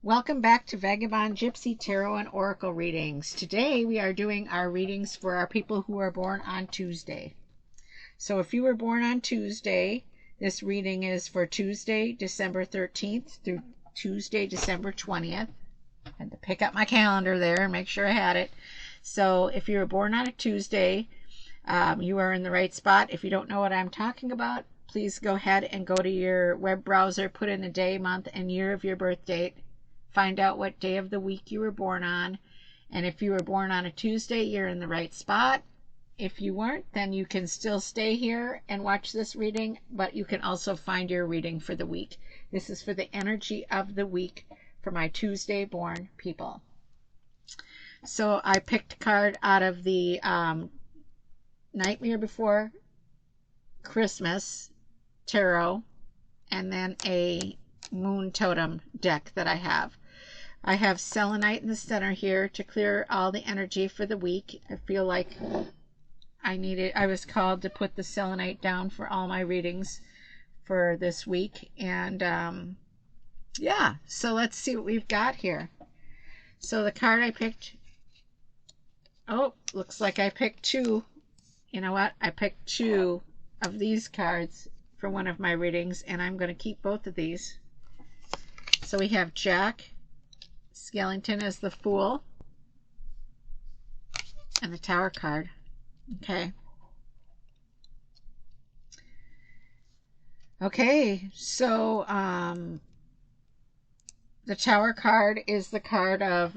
Welcome back to Vagabond Gypsy Tarot and Oracle readings. Today we are doing our readings for our people who are born on Tuesday. So if you were born on Tuesday, this reading is for Tuesday, December 13th through Tuesday, December 20th. I had to pick up my calendar there and make sure I had it. So if you were born on a Tuesday, you are in the right spot. If you don't know what I'm talking about, please go ahead and go to your web browser, put in the day, month, and year of your birth date. Find out what day of the week you were born on. And if you were born on a Tuesday, you're in the right spot. If you weren't, then you can still stay here and watch this reading, but you can also find your reading for the week. This is for the energy of the week for my Tuesday born people. So I picked a card out of the Nightmare Before Christmas tarot, and then a moon totem deck that I have. I have selenite in the center here to clear all the energy for the week. I feel like I was called to put the selenite down for all my readings for this week. And yeah, so let's see what we've got here. So the card I picked, looks like I picked two. You know what? I picked two of these cards for one of my readings, and I'm going to keep both of these. So we have Jack Skellington as the Fool and the Tower card. Okay, so the Tower card is the card of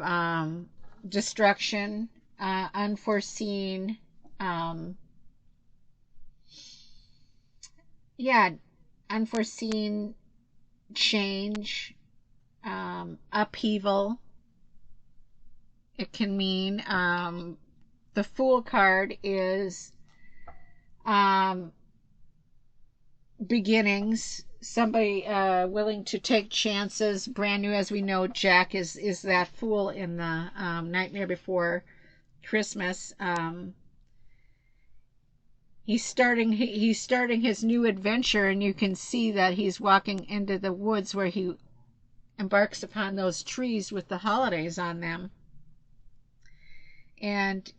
destruction, unforeseen, unforeseen change, upheaval. It can mean the Fool card is beginnings, somebody willing to take chances, brand new. As we know, Jack is that Fool in the Nightmare Before Christmas. He's starting his new adventure, and you can see that he's walking into the woods where he embarks upon those trees with the holidays on them. And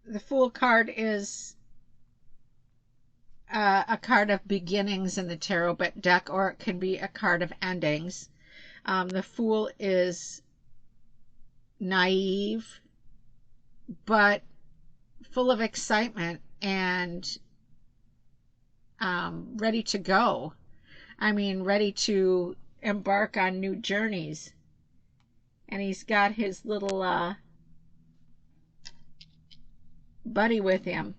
the Fool card is a card of beginnings in the tarot deck, or it can be a card of endings. The Fool is naive, but full of excitement and ready to go. I mean, ready to embark on new journeys. And he's got his little buddy with him.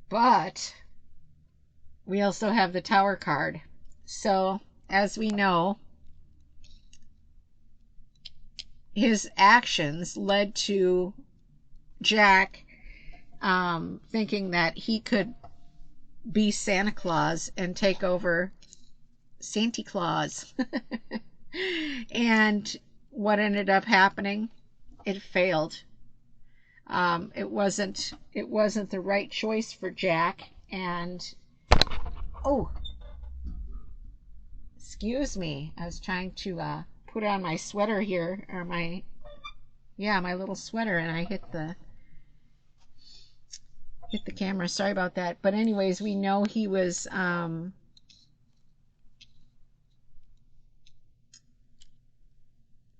But we also have the Tower card. So, as we know, his actions led to Jack thinking that he could be Santa Claus and take over Santa Claus. And what ended up happening? It failed. It wasn't the right choice for Jack. And excuse me, I was trying to put on my sweater here, or my little sweater, and I hit the camera. Sorry about that. But anyways, we know he was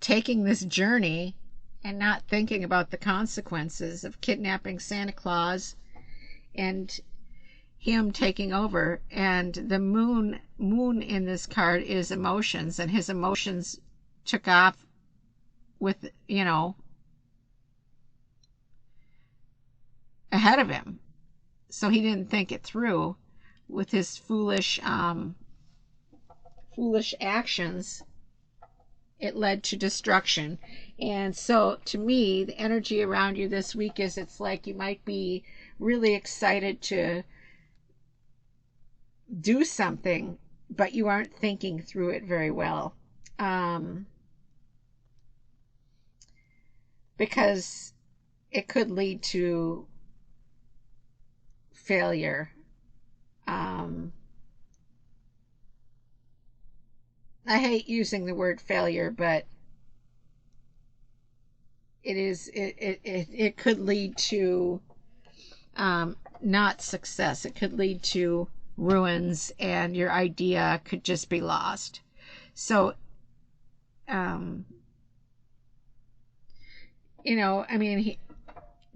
taking this journey and not thinking about the consequences of kidnapping Santa Claus and him taking over. And the moon in this card is emotions, and his emotions took off with, ahead of him. So he didn't think it through with his foolish actions. It led to destruction. And so to me, the energy around you this week is, it's like you might be really excited to do something, but you aren't thinking through it very well. Because it could lead to failure. I hate using the word failure, but it could lead to not success. It could lead to ruins, and your idea could just be lost. So, um, I mean,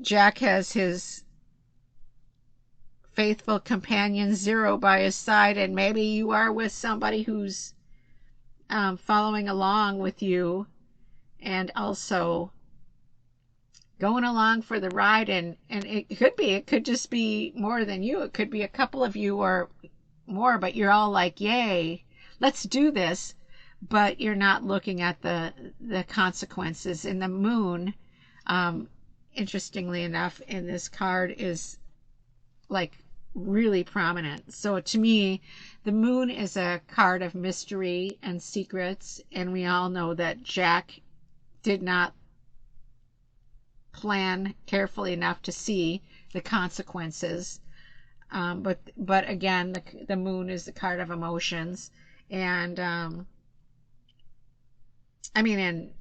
Jack has his faithful companion Zero by his side, and maybe you are with somebody who's following along with you and also going along for the ride. And it could just be more than you. It could be a couple of you or more, but you're all like, yay, let's do this. But you're not looking at the consequences. And the moon, interestingly enough, in this card is like really prominent. So to me, the moon is a card of mystery and secrets, and we all know that Jack did not plan carefully enough to see the consequences. But again, the moon is the card of emotions, and I mean, in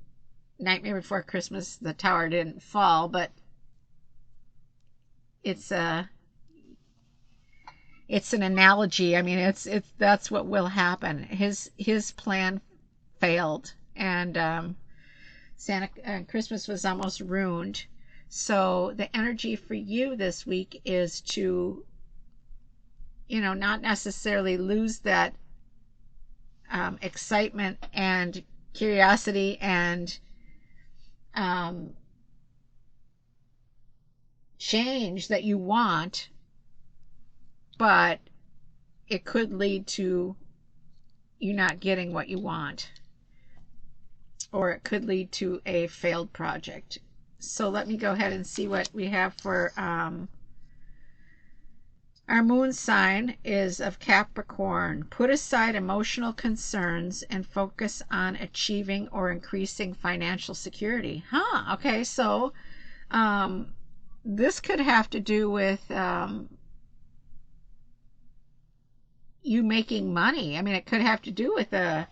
Nightmare Before Christmas, the tower didn't fall, but it's an analogy. I mean, it's that's what will happen. His plan failed, and Christmas was almost ruined. So the energy for you this week is to, not necessarily lose that excitement and curiosity and change that you want, but it could lead to you not getting what you want, or it could lead to a failed project. So let me go ahead and see what we have for our moon sign is of Capricorn. Put aside emotional concerns and focus on achieving or increasing financial security. Okay, so this could have to do with you making money. I mean, it could have to do with a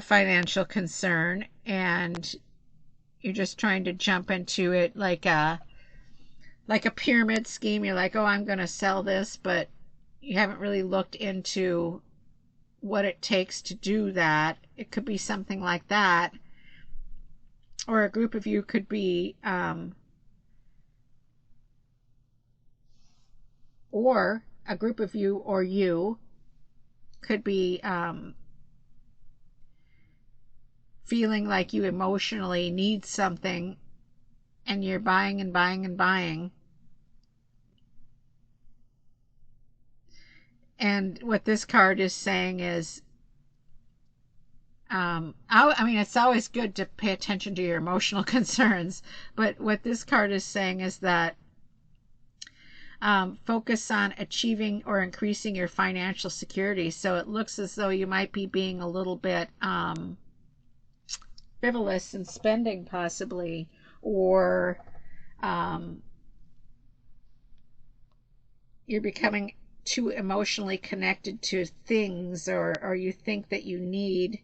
financial concern, and you're just trying to jump into it like a pyramid scheme. You're like, oh, I'm going to sell this, but you haven't really looked into what it takes to do that. It could be something like that. Or a group of you could be, or a group of you or you could be feeling like you emotionally need something, and you're buying and buying and buying. And what this card is saying is, I mean, it's always good to pay attention to your emotional concerns, but what this card is saying is that focus on achieving or increasing your financial security. So it looks as though you might be being a little bit frivolous in spending, possibly, or you're becoming too emotionally connected to things, or you think that you need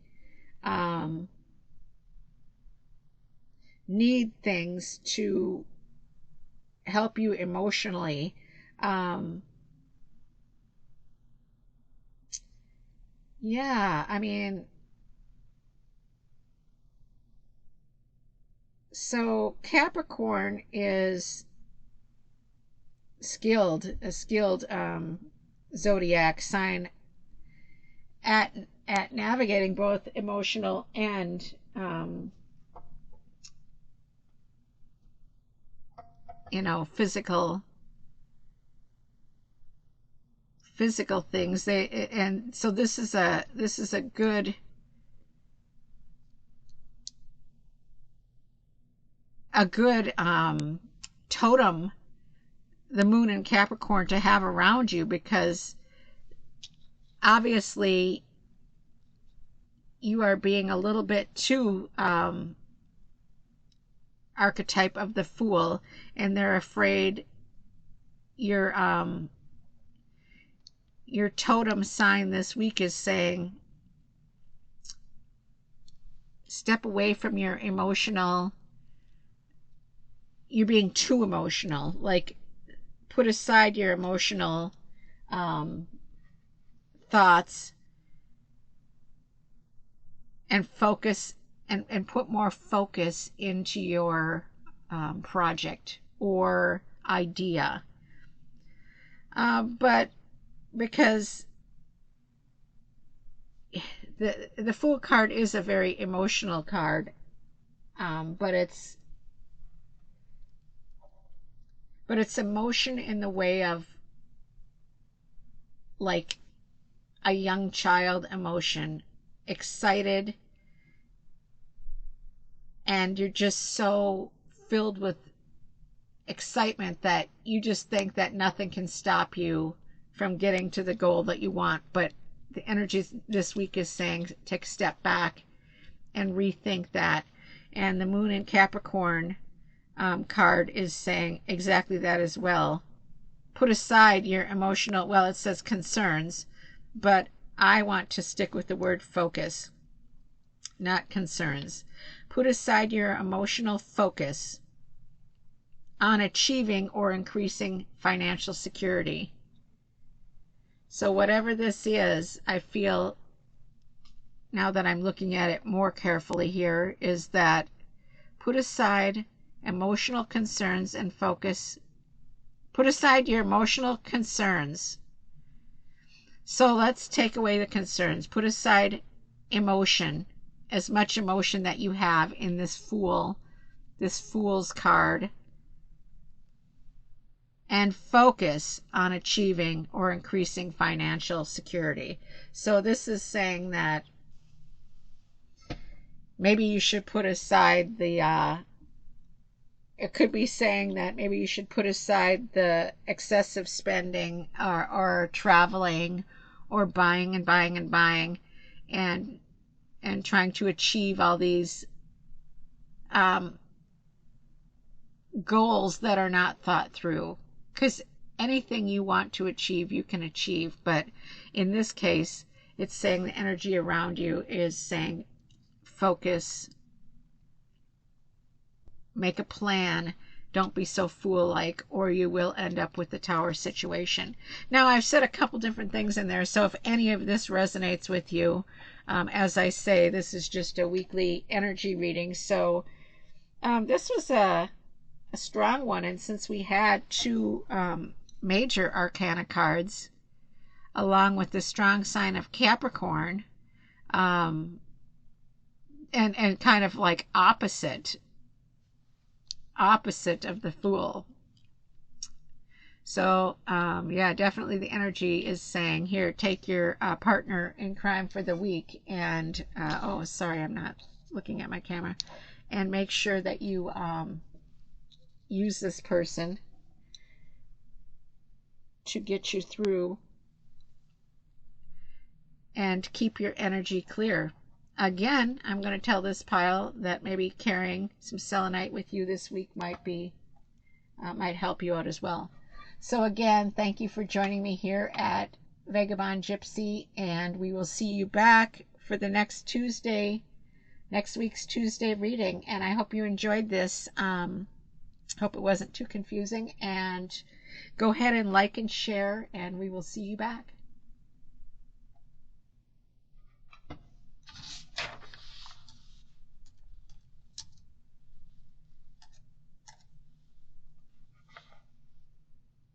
things to help you emotionally. Yeah, I mean, so Capricorn is a skilled zodiac sign at navigating both emotional and physical things. And so this is a good totem, the moon in Capricorn, to have around you, because obviously you are being a little bit too archetype of the fool, and they're afraid you're your totem sign this week is saying, step away from your emotional, you're being too emotional. Like, put aside your emotional thoughts and focus and put more focus into your project or idea. But because the Fool card is a very emotional card, but it's emotion in the way of like a young child emotion, excited, and you're just so filled with excitement that you just think that nothing can stop you from getting to the goal that you want. But the energy this week is saying, take a step back and rethink that. And the Moon in Capricorn card is saying exactly that as well. Put aside your emotional, well, it says concerns, but I want to stick with the word focus, not concerns. Put aside your emotional focus on achieving or increasing financial security. So whatever this is, I feel, now that I'm looking at it more carefully here, is that put aside emotional concerns and focus. Put aside your emotional concerns. So let's take away the concerns. Put aside emotion, as much emotion that you have in this Fool's card, and focus on achieving or increasing financial security. So this is saying that maybe you should put aside the it could be saying that maybe you should put aside the excessive spending, or traveling, or buying and buying and buying, and trying to achieve all these goals that are not thought through. Because anything you want to achieve, you can achieve. But in this case, it's saying the energy around you is saying focus, make a plan, don't be so fool-like, or you will end up with the Tower situation. Now, I've said a couple different things in there, so if any of this resonates with you, as I say, this is just a weekly energy reading. So this was a strong one, and since we had two major arcana cards along with the strong sign of Capricorn, and kind of like opposite of the Fool. So yeah, definitely the energy is saying here, take your partner in crime for the week, and oh, sorry, I'm not looking at my camera, and make sure that you use this person to get you through and keep your energy clear. Again, I'm going to tell this pile that maybe carrying some selenite with you this week might help you out as well. So again, thank you for joining me here at Vagabond Gypsy, and we will see you back for the next week's Tuesday reading. And I hope you enjoyed this. Hope it wasn't too confusing, and go ahead and like and share, and we will see you back.